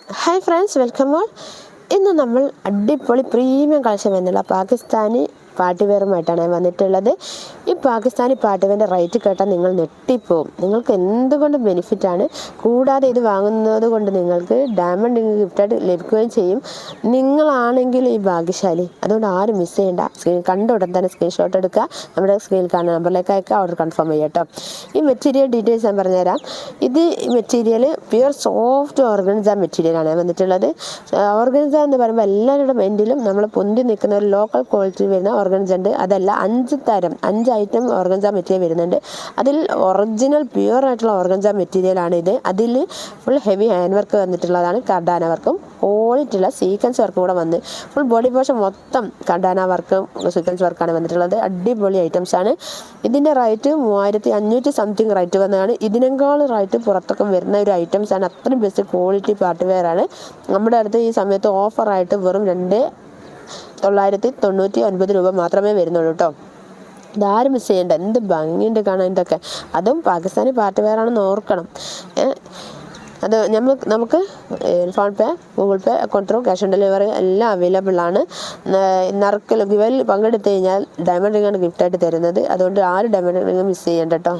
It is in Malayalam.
Hi friends, welcome all. ഇന്ന് നമ്മൾ അടിപൊളി പ്രീമിയം കളക്ഷൻ എന്നുള്ള പാകിസ്ഥാനി പാർട്ടിവെയറുമായിട്ടാണ് വന്നിട്ടുള്ളത്. ഈ പാകിസ്ഥാനി പാർട്ടിവെയറിൻ്റെ റേറ്റ് കേട്ടാൽ നിങ്ങൾ ഞെട്ടിപ്പോവും. നിങ്ങൾക്ക് എന്തുകൊണ്ട് ബെനിഫിറ്റാണ്. കൂടാതെ ഇത് വാങ്ങുന്നത് കൊണ്ട് നിങ്ങൾക്ക് ഡയമണ്ട് റിംഗ് ഗിഫ്റ്റായിട്ട് ലഭിക്കുകയും ചെയ്യും. നിങ്ങളാണെങ്കിൽ ഈ ഭാഗ്യശാലി. അതുകൊണ്ട് ആരും മിസ് ചെയ്യേണ്ട. കണ്ട ഉടൻ തന്നെ സ്ക്രീൻഷോട്ട് എടുക്കുക, നമ്മുടെ സ്ക്രീനിൽ കാണുന്ന നമ്പറിലേക്ക് അയക്കുക, ഓർഡർ കൺഫേം ചെയ്യുക കേട്ടോ. ഈ മെറ്റീരിയൽ ഡീറ്റെയിൽസ് ഞാൻ പറഞ്ഞുതരാം. ഇത് മെറ്റീരിയൽ പ്യുവർ സോഫ്റ്റ് ഓർഗൻസ മെറ്റീരിയലാണ് വന്നിട്ടുള്ളത്. ഓർഗൻസ എന്ന് പറയുമ്പോൾ എല്ലാവരുടെ എൻഡിലും നമ്മൾ പൊന്തി നിൽക്കുന്ന ഒരു ലോക്കൽ ക്വാളിറ്റി വരുന്ന ഓർഗൻസ ഉണ്ട്. അതല്ല 5 ഐറ്റം ഓർഗൻസ മെറ്റീരിയൽ വരുന്നുണ്ട്. അതിൽ ഒറിജിനൽ പ്യുവർ ആയിട്ടുള്ള ഓർഗൻസ മെറ്റീരിയലാണ് ഇത്. അതിൽ ഫുൾ ഹെവി ഹാൻഡ് വർക്ക് വന്നിട്ടുള്ളതാണ്. കർഡാന വർക്കും ക്വാളിറ്റിയുള്ള സീക്വൻസ് വർക്കും കൂടെ വന്ന് ഫുൾ ബോഡി പോർഷൻ മൊത്തം കർഡാന വർക്കും സീക്വൻസ് വർക്കാണ് വന്നിട്ടുള്ളത്. അടിപൊളി ഐറ്റംസ് ആണ്. ഇതിൻ്റെ റേറ്റ് 3500 സംതിങ് റേറ്റ് വന്നതാണ്. ഇതിനേക്കാൾ റേറ്റ് പുറത്തൊക്കെ വരുന്ന ഒരു ഐറ്റംസ് ആണ്. അത്രയും ബെസ്റ്റ് ക്വാളിറ്റി പാർട്ടിവെയർ ആണ്. നമ്മുടെ അടുത്ത് ഈ സമയത്ത് ഓഫറായിട്ട് വെറും 2999 രൂപ മാത്രമേ വരുന്നുള്ളൂ കേട്ടോ. ഇതാരും മിസ് ചെയ്യേണ്ട. എന്ത് ഭംഗിയുണ്ട് കാണാൻ ഇതൊക്കെ. അതും പാകിസ്ഥാനി പാർട്ടിവെയർ ആണെന്ന് ഓർക്കണം. അത് നമുക്ക് phone pay, Google pay, account through, cash on delivery എല്ലാം അവൈലബിൾ ആണ്. നറുക്കിൽ ഗിവയിൽ പങ്കെടുത്തു കഴിഞ്ഞാൽ ഡയമണ്ട് റിംഗാണ് ഗിഫ്റ്റായിട്ട് തരുന്നത്. അതുകൊണ്ട് ആരും ഡയമണ്ട് റിംഗ് മിസ് ചെയ്യേണ്ട കേട്ടോ.